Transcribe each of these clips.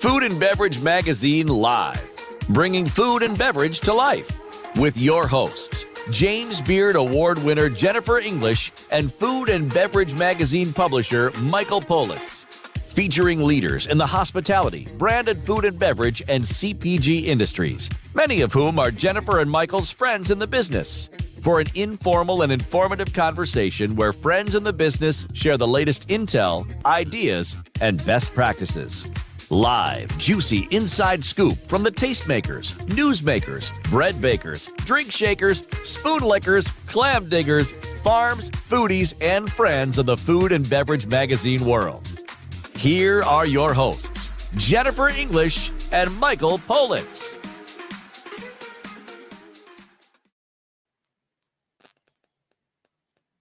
Food and Beverage Magazine Live, bringing food and beverage to life. With your hosts, James Beard Award winner Jennifer English and Food and Beverage Magazine publisher Michael Politz. Featuring leaders in the hospitality, branded food and beverage, and CPG industries, many of whom are Jennifer and Michael's friends in the business. For an informal and informative conversation where friends in the business share the latest intel, ideas, and best practices. Live, juicy inside scoop from the tastemakers, newsmakers, bread bakers, drink shakers, spoon lickers, clam diggers, farms, foodies, and friends of the food and beverage magazine world. Here are your hosts, Jennifer English and Michael Politz.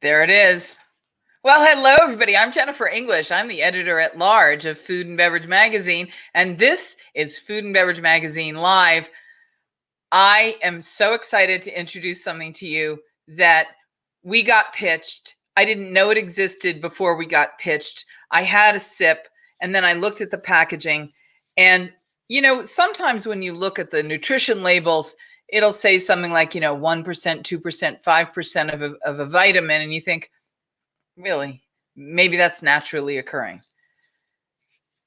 There it is. Well, hello, everybody. I'm Jennifer English. I'm the editor-at-large of Food and Beverage Magazine, and this is Food and Beverage Magazine Live. I am so excited to introduce something to you that we got pitched. I didn't know it existed before we got pitched. I had a sip, and then I looked at the packaging, and, sometimes when you look at the nutrition labels, it'll say something like, 1%, 2%, 5% of a vitamin, and you think, really, maybe that's naturally occurring.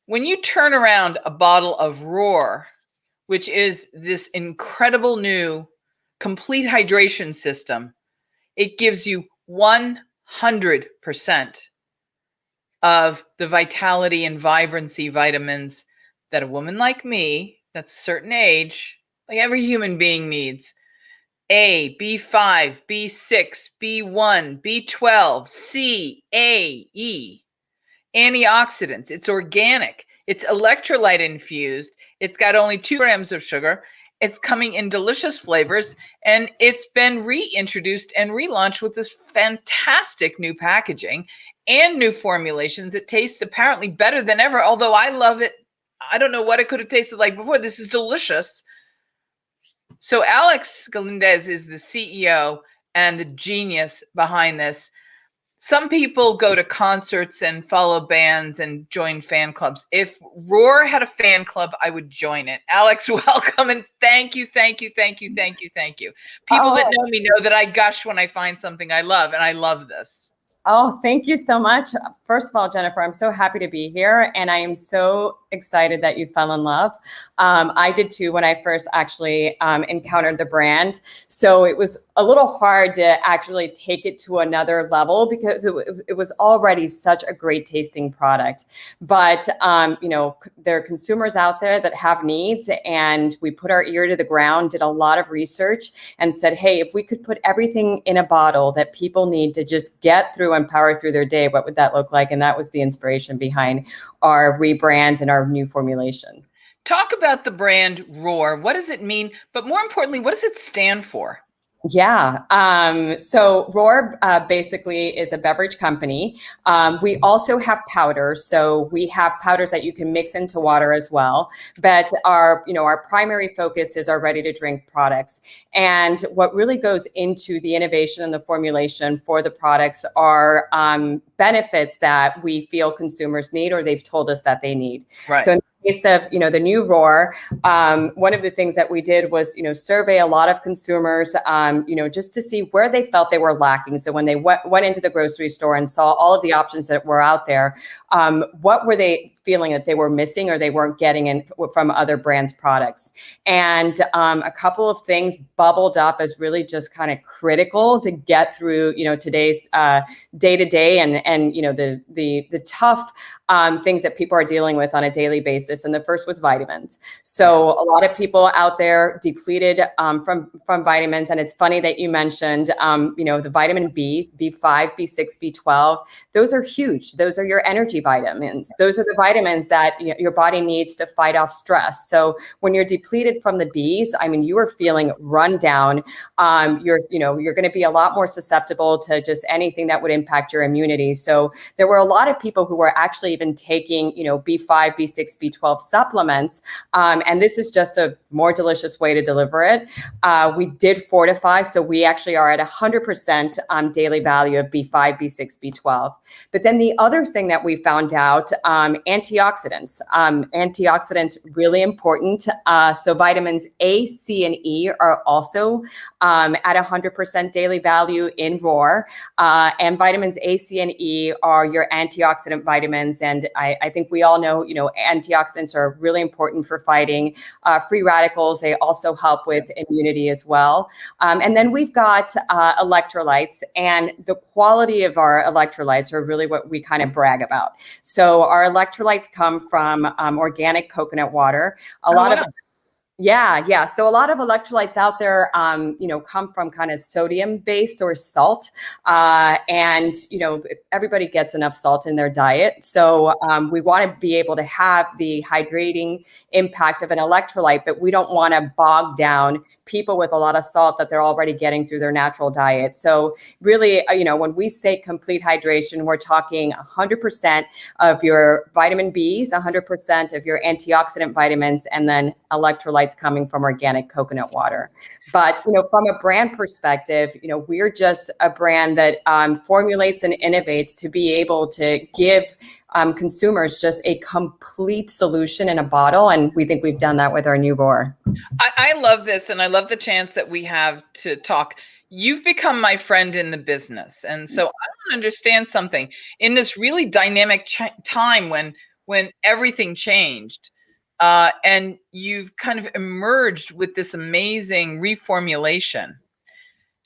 When you turn around a bottle of Roar, which is this incredible new complete hydration system, it gives you 100% of the vitality and vibrancy vitamins that a woman like me, that's a certain age, like every human being needs. A, B5, B6, B1, B12, C, A, E. Antioxidants. It's organic. It's electrolyte infused. It's got only 2 grams of sugar. It's coming in delicious flavors. And it's been reintroduced and relaunched with this fantastic new packaging and new formulations. It tastes apparently better than ever, although I love it. I don't know what it could have tasted like before. This is delicious. So Alex Galindez is the CEO and the genius behind this. Some people go to concerts and follow bands and join fan clubs. If Roar had a fan club, I would join it. Alex, welcome, and thank you. People that know me know that I gush when I find something I love, and I love this. Oh, thank you so much. First of all, Jennifer, I'm so happy to be here, and I am so excited that you fell in love. I did too when I first actually encountered the brand. So it was a little hard to actually take it to another level because it was already such a great tasting product. But, there are consumers out there that have needs, and we put our ear to the ground, did a lot of research, and said, hey, if we could put everything in a bottle that people need to just get through and power through their day, what would that look like? And that was the inspiration behind our rebrand and our new formulation. Talk about the brand Roar. What does it mean? But more importantly, what does it stand for? Yeah. So Roar basically is a beverage company. We also have powders. So we have powders that you can mix into water as well. But our primary focus is our ready to drink products. And what really goes into the innovation and the formulation for the products are benefits that we feel consumers need or they've told us that they need. Right. So in the case of, the new Roar, one of the things that we did was, survey a lot of consumers, just to see where they felt they were lacking. So when they went into the grocery store and saw all of the options that were out there, what were they feeling that they were missing or they weren't getting in from other brands' products? And a couple of things bubbled up as really just kind of critical to get through, today's day-to-day and the tough things that people are dealing with on a daily basis. And the first was vitamins. So a lot of people out there depleted from vitamins. And it's funny that you mentioned, the vitamin Bs, B5, B6, B12, those are huge. Those are your energy vitamins. Those are the vitamins that your body needs to fight off stress. So when you're depleted from the Bs, you are feeling run down. You're going to be a lot more susceptible to just anything that would impact your immunity. So there were a lot of people who were actually even taking, B5, B6, B12 supplements. And this is just a more delicious way to deliver it. We did fortify, so we actually are at 100% daily value of B5, B6, B12. But then the other thing that we found out, antioxidants. Antioxidants, really important. So vitamins A, C, and E are also at 100% daily value in ROAR. And vitamins A, C, and E are your antioxidant vitamins. And I think we all know, antioxidants are really important for fighting free radicals. They also help with immunity as well. And then we've got electrolytes, and the quality of our electrolytes are really what we kind of brag about. So our electrolytes come from organic coconut water. Yeah. So a lot of electrolytes out there, come from kind of sodium based or salt. And everybody gets enough salt in their diet. So we want to be able to have the hydrating impact of an electrolyte, but we don't want to bog down people with a lot of salt that they're already getting through their natural diet. So really, when we say complete hydration, we're talking 100% of your vitamin Bs, 100% of your antioxidant vitamins, and then electrolytes coming from organic coconut water. But, from a brand perspective, we're just a brand that formulates and innovates to be able to give consumers just a complete solution in a bottle. And we think we've done that with our new ROAR. I love this, and I love the chance that we have to talk. You've become my friend in the business. And so I want to understand something. In this really dynamic time when everything changed, and you've kind of emerged with this amazing reformulation,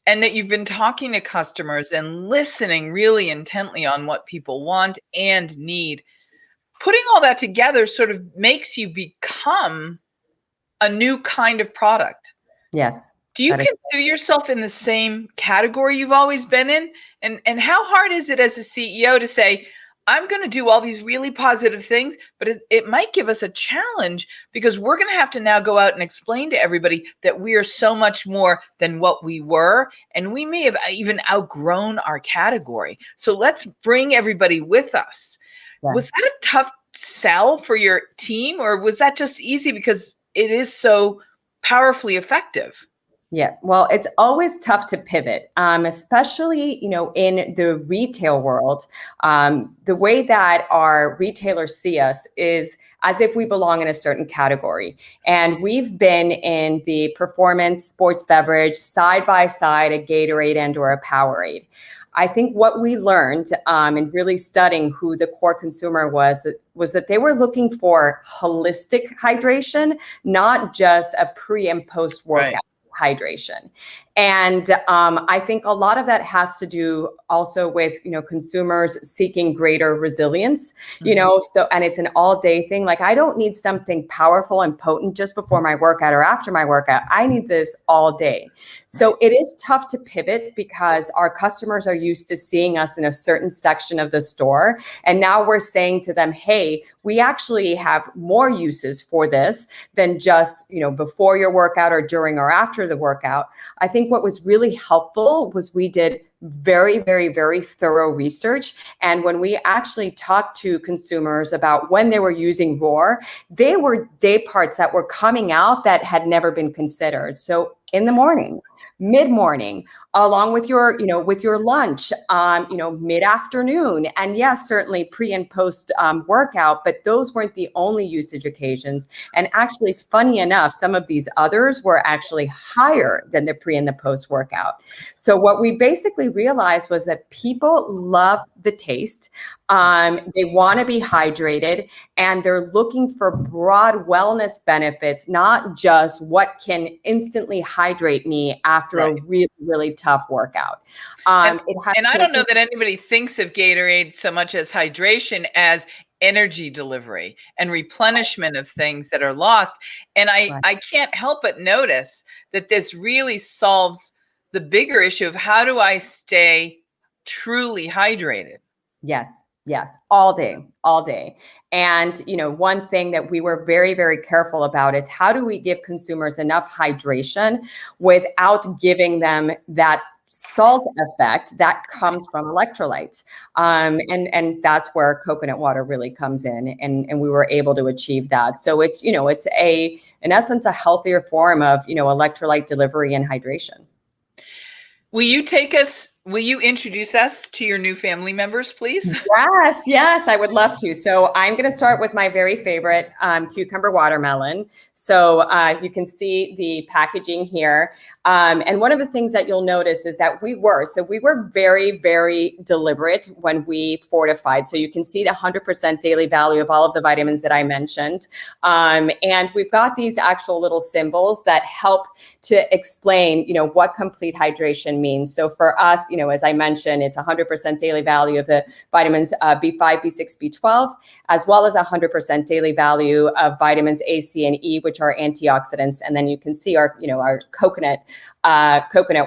and that you've been talking to customers and listening really intently on what people want and need. Putting all that together sort of makes you become a new kind of product. Yes. Do you consider yourself in the same category you've always been in? And how hard is it as a CEO to say, I'm going to do all these really positive things, but it might give us a challenge because we're going to have to now go out and explain to everybody that we are so much more than what we were. And we may have even outgrown our category. So let's bring everybody with us. Yes. Was that a tough sell for your team, or was that just easy because it is so powerfully effective? Yeah, well, it's always tough to pivot, especially, in the retail world. The way that our retailers see us is as if we belong in a certain category. And we've been in the performance sports beverage side by side, a Gatorade and or a Powerade. I think what we learned in really studying who the core consumer was that they were looking for holistic hydration, not just a pre and post workout hydration. And I think a lot of that has to do also with, consumers seeking greater resilience, so, and it's an all day thing. Like, I don't need something powerful and potent just before my workout or after my workout. I need this all day. So it is tough to pivot because our customers are used to seeing us in a certain section of the store. And now we're saying to them, hey, we actually have more uses for this than just, before your workout or during or after the workout. I think what was really helpful was we did very, very, very thorough research. And when we actually talked to consumers about when they were using ROAR, they were day parts that were coming out that had never been considered. So in the morning, mid-morning, along with your, with your lunch, mid-afternoon, and yes, certainly pre and post workout, but those weren't the only usage occasions. And actually, funny enough, some of these others were actually higher than the pre and the post workout. So what we basically realized was that people love the taste. They want to be hydrated, and they're looking for broad wellness benefits, not just what can instantly hydrate me after a really, really tough workout. And I don't know that anybody thinks of Gatorade so much as hydration as energy delivery and replenishment of things that are lost. And I can't help but notice that this really solves the bigger issue of how do I stay truly hydrated? Yes, all day. And, one thing that we were very, very careful about is how do we give consumers enough hydration without giving them that salt effect that comes from electrolytes. And that's where coconut water really comes in. And we were able to achieve that. So it's, it's in essence, a healthier form of, electrolyte delivery and hydration. Will you introduce us to your new family members, please? Yes, I would love to. So I'm going to start with my very favorite cucumber watermelon. So you can see the packaging here. And one of the things that you'll notice is that we were very, very deliberate when we fortified. So you can see the 100% daily value of all of the vitamins that I mentioned. And we've got these actual little symbols that help to explain, what complete hydration means. So for us, as I mentioned, it's 100% daily value of the vitamins B5, B6, B12, as well as 100% daily value of vitamins A, C, and E, which are antioxidants. And then you can see our coconut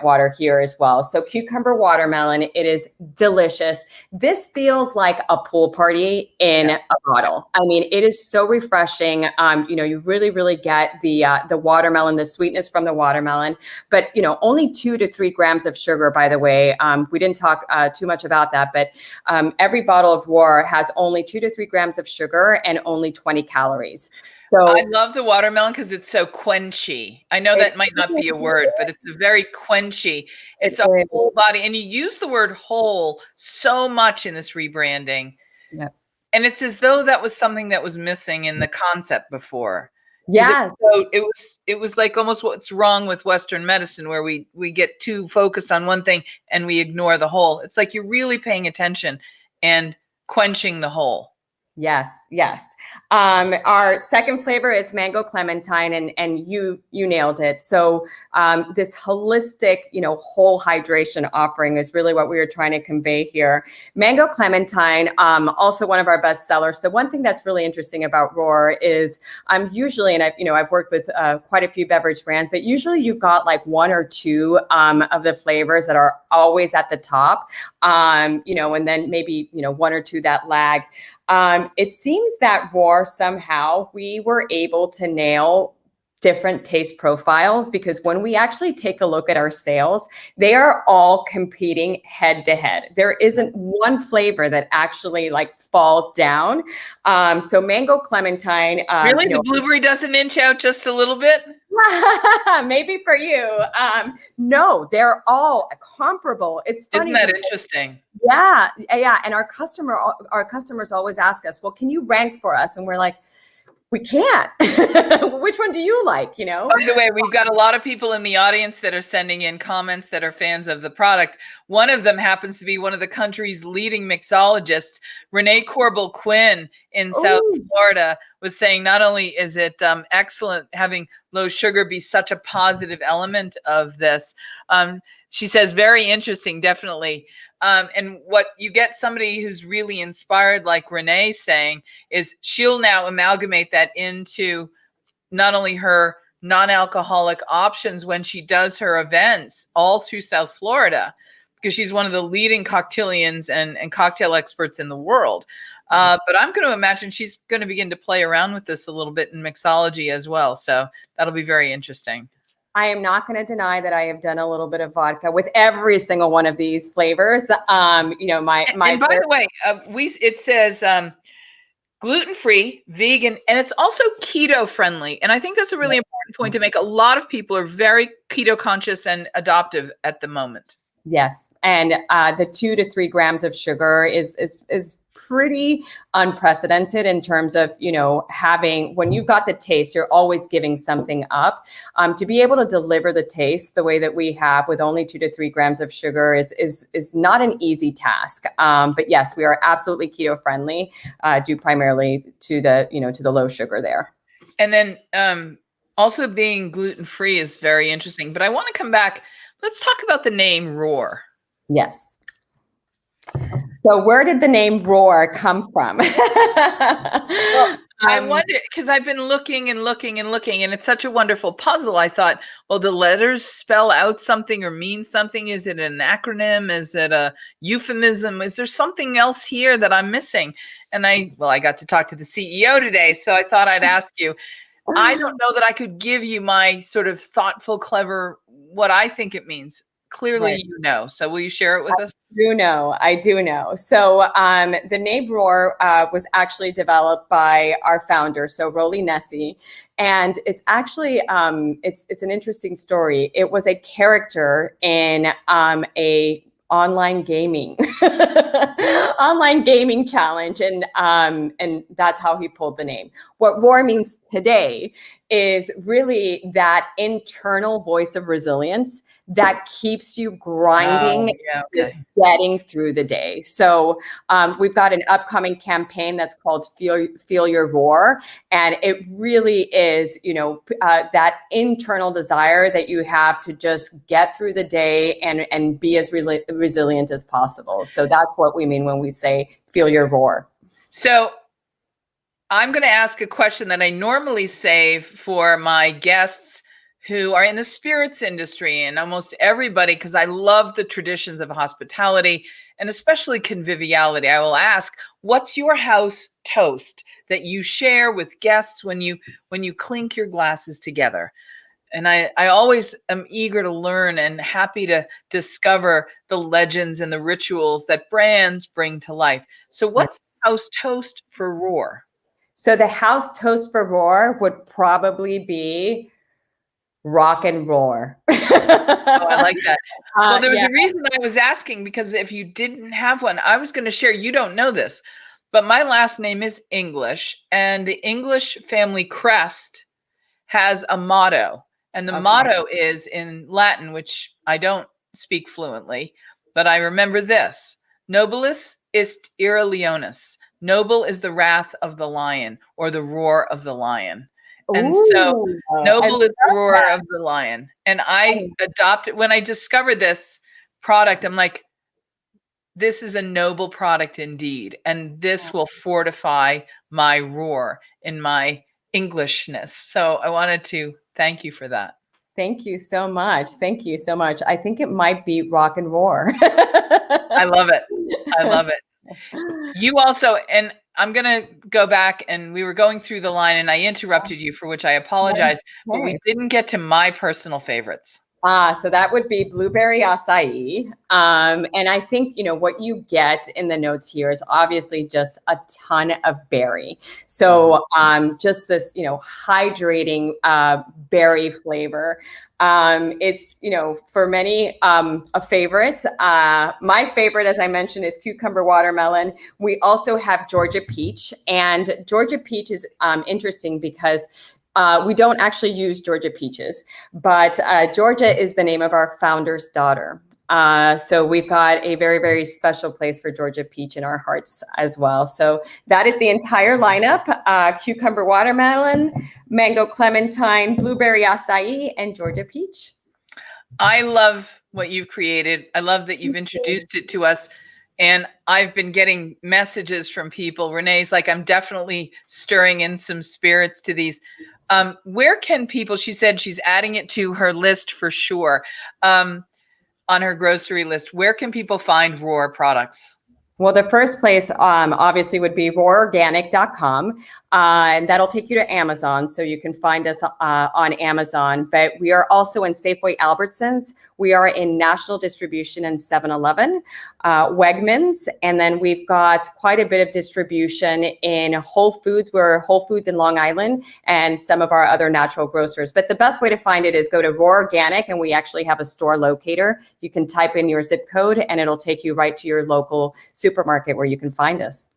water here as well. So cucumber watermelon, it is delicious. This feels like a pool party in a bottle. I mean, it is so refreshing. You really, really get the watermelon, the sweetness from the watermelon, but only 2 to 3 grams of sugar, by the way. We didn't talk too much about that, but every bottle of Roar has only 2 to 3 grams of sugar and only 20 calories. So I love the watermelon because it's so quenchy. I know that might not be a word, but it's a very quenchy. It's a whole body. And you use the word whole so much in this rebranding. Yeah. And it's as though that was something that was missing in the concept before. Yes. So it was like almost what's wrong with Western medicine, where we get too focused on one thing and we ignore the whole. It's like you're really paying attention and quenching the whole. Yes. Our second flavor is mango clementine, and you nailed it. So this holistic, whole hydration offering is really what we were trying to convey here. Mango clementine, also one of our best sellers. So one thing that's really interesting about Roar is usually, and I've worked with quite a few beverage brands, but usually you've got like 1 or 2 of the flavors that are always at the top, and then maybe 1 or 2 that lag. It seems that Roar, somehow we were able to nail different taste profiles, because when we actually take a look at our sales, they are all competing head to head. There isn't one flavor that actually fall down. So mango clementine. Really? The blueberry doesn't inch out just a little bit? Maybe for you. No, they're all comparable. It's funny. Isn't that interesting? Yeah. And our customers always ask us, well, can you rank for us? And we're like, we can't. Which one do you like? By the way, we've got a lot of people in the audience that are sending in comments that are fans of the product. One of them happens to be one of the country's leading mixologists, Renee Corbel-Quinn in South Florida, was saying not only is it excellent having low sugar be such a positive element of this, she says very interesting, definitely. And what you get somebody who's really inspired, like Renee saying, is she'll now amalgamate that into not only her non-alcoholic options when she does her events all through South Florida, because she's one of the leading cocktailians and cocktail experts in the world. But I'm going to imagine she's going to begin to play around with this a little bit in mixology as well. So that'll be very interesting. I am not going to deny that I have done a little bit of vodka with every single one of these flavors. And by the way, it says gluten-free, vegan, and it's also keto friendly. And I think that's a really important point to make. A lot of people are very keto conscious and adoptive at the moment. Yes, and the 2 to 3 grams of sugar is pretty unprecedented in terms of, having, when you've got the taste, you're always giving something up. To be able to deliver the taste the way that we have with only 2 to 3 grams of sugar is not an easy task. But yes, we are absolutely keto friendly, due primarily to the low sugar there. And then also being gluten-free is very interesting. But I want to come back. Let's talk about the name Roar. Yes. So where did the name Roar come from? Well, I wonder, because I've been looking and looking and looking, and it's such a wonderful puzzle. I thought, well, the letters spell out something or mean something. Is it an acronym? Is it a euphemism? Is there something else here that I'm missing? And I got to talk to the CEO today, so I thought I'd ask you. I don't know that I could give you my sort of thoughtful, clever, what I think it means. clearly Right. you know. So will you share it with us? I do know. So the name Roar was actually developed by our founder, so Rolly Nessie, and it's actually it's an interesting story. It was a character in a online gaming online gaming challenge, and that's how he pulled the name. What Roar means today is really that internal voice of resilience that keeps you grinding, Oh, yeah, just okay. getting through the day. So we've got an upcoming campaign that's called Feel Your Roar. And it really is, that internal desire that you have to just get through the day and be as resilient as possible. So that's what we mean when we say feel your roar. So I'm going to ask a question that I normally save for my guests who are in the spirits industry, and almost everybody, because I love the traditions of hospitality and especially conviviality. I will ask, what's your house toast that you share with guests when you clink your glasses together? And I always am eager to learn and happy to discover the legends and the rituals that brands bring to life. So what's the house toast for Roar? So the house toast for Roar would probably be rock and roar. Oh, I like that. Well, there was Yeah. a reason I was asking, because if you didn't have one, I was going to share, you don't know this, but my last name is English, and the English family crest has a motto. And the Okay. motto is in Latin, which I don't speak fluently, but I remember this: Nobilis ist ira leonis. Noble is the wrath of the lion, or the roar of the lion. And so Ooh, I noble is the love roar that. of the lion. And I adopted, when I discovered this product, I'm like, this is a noble product indeed. And this will fortify my roar in my Englishness. So I wanted to thank you for that. Thank you so much. Thank you so much. I think it might be rock and roar. I love it. I love it. You also, and I'm going to go back, and we were going through the line and I interrupted you, for which I apologize, but we didn't get to my personal favorites. So that would be blueberry acai. And I think, what you get in the notes here is obviously just a ton of berry. So just this, hydrating berry flavor. It's, for many, a favorite. My favorite, as I mentioned, is cucumber watermelon. We also have Georgia peach, and Georgia peach is interesting because we don't actually use Georgia peaches, but Georgia is the name of our founder's daughter. So we've got a very, very special place for Georgia peach in our hearts as well. So that is the entire lineup: cucumber watermelon, mango clementine, blueberry acai, and Georgia peach. I love what you've created. I love that you've introduced it to us. And I've been getting messages from people. Renee's like, I'm definitely stirring in some spirits to these. Where can people, she said she's adding it to her list for sure, on her grocery list. Where can people find Roar products? Well, the first place obviously would be roarorganic.com, and that'll take you to Amazon, so you can find us on Amazon. But we are also in Safeway Albertsons. We are in national distribution in 7-Eleven, Wegmans, and then we've got quite a bit of distribution in Whole Foods. We're Whole Foods in Long Island and some of our other natural grocers. But the best way to find it is go to Roar Organic, and we actually have a store locator. You can type in your zip code, and it'll take you right to your local supermarket where you can find us.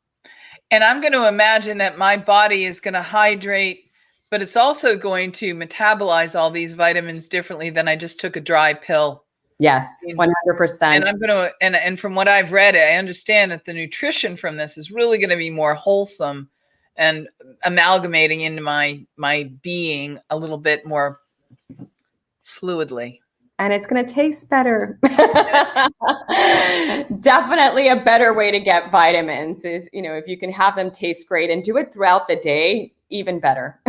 And I'm going to imagine that my body is going to hydrate, but it's also going to metabolize all these vitamins differently than I just took a dry pill. Yes, 100%. And I'm going to, and from what I've read, I understand that the nutrition from this is really going to be more wholesome and amalgamating into my being a little bit more fluidly. And it's going to taste better. Definitely a better way to get vitamins is, if you can have them taste great and do it throughout the day, even better.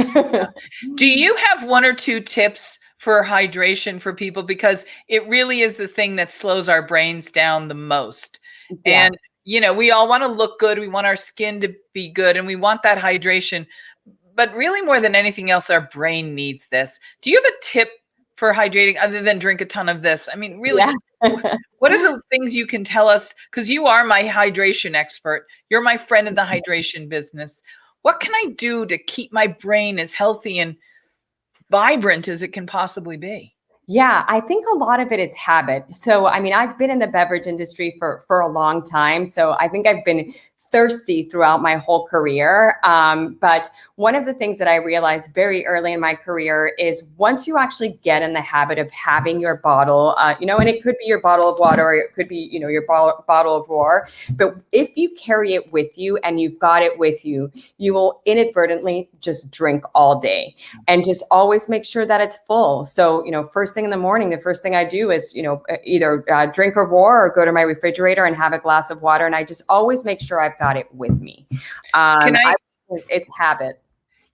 Do you have one or two tips for hydration for people? Because it really is the thing that slows our brains down the most. Yeah. And, we all want to look good. We want our skin to be good, and we want that hydration. But really, more than anything else, our brain needs this. Do you have a tip for hydrating other than drink a ton of this? I mean, really, Yeah. what are the things you can tell us? Because you are my hydration expert. You're my friend in the hydration business. What can I do to keep my brain as healthy and vibrant as it can possibly be? Yeah, I think a lot of it is habit. So, I mean, I've been in the beverage industry for a long time. So I think I've been thirsty throughout my whole career. But one of the things that I realized very early in my career is once you actually get in the habit of having your bottle, and it could be your bottle of water, or it could be, your bottle of roar. But if you carry it with you and you've got it with you, you will inadvertently just drink all day and just always make sure that it's full. So, first thing in the morning, the first thing I do is, either drink a roar or go to my refrigerator and have a glass of water. And I just always make sure I've got it with me. It's habit.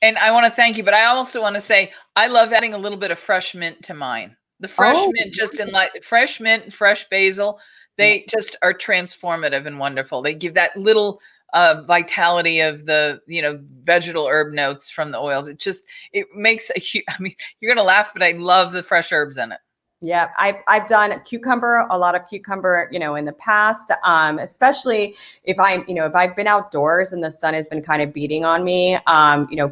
And I want to thank you, but I also want to say I love adding a little bit of fresh mint to mine. The fresh mint, just in fresh mint and fresh basil, they just are transformative and wonderful. They give that little vitality of the vegetal herb notes from the oils. It makes I mean, you're gonna laugh, but I love the fresh herbs in it. Yeah, I've done a lot of cucumber, in the past, especially if I've been outdoors and the sun has been kind of beating on me,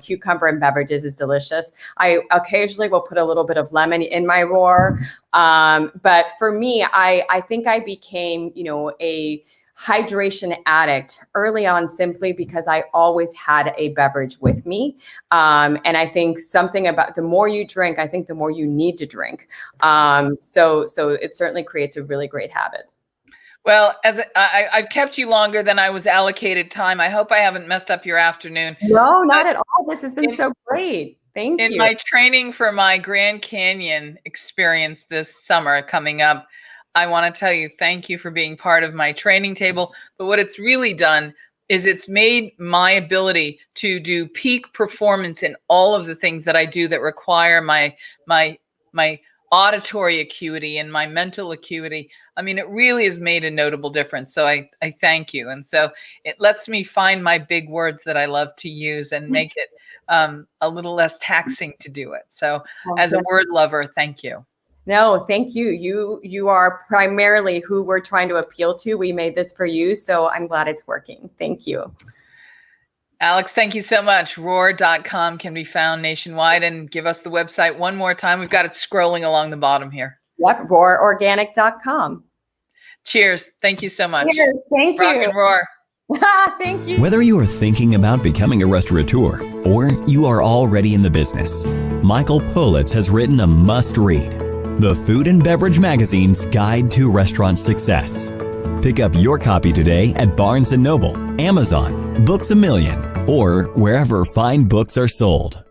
cucumber and beverages is delicious. I occasionally will put a little bit of lemon in my roar. But for me, I think I became, a hydration addict early on simply because I always had a beverage with me. And I think something about the more you drink, I think the more you need to drink. So it certainly creates a really great habit. Well, I've kept you longer than I was allocated time. I hope I haven't messed up your afternoon. No, not at all. This has been so great. Thank you. In my training for my Grand Canyon experience this summer coming up, I want to tell you, thank you for being part of my training table. But what it's really done is it's made my ability to do peak performance in all of the things that I do that require my auditory acuity and my mental acuity. I mean, it really has made a notable difference. So I thank you. And so it lets me find my big words that I love to use and make it a little less taxing to do it. So as a word lover, thank you. No, thank you. You are primarily who we're trying to appeal to. We made this for you, so I'm glad it's working. Thank you. Alex, thank you so much. Roar.com can be found nationwide, and give us the website one more time. We've got it scrolling along the bottom here. Yep, roarorganic.com. Cheers. Thank you so much. Cheers. Thank you. Rock and roar. Thank you. Whether you are thinking about becoming a restaurateur or you are already in the business, Michael Politz has written a must-read, The Food and Beverage Magazine's Guide to Restaurant Success. Pick up your copy today at Barnes & Noble, Amazon, Books A Million, or wherever fine books are sold.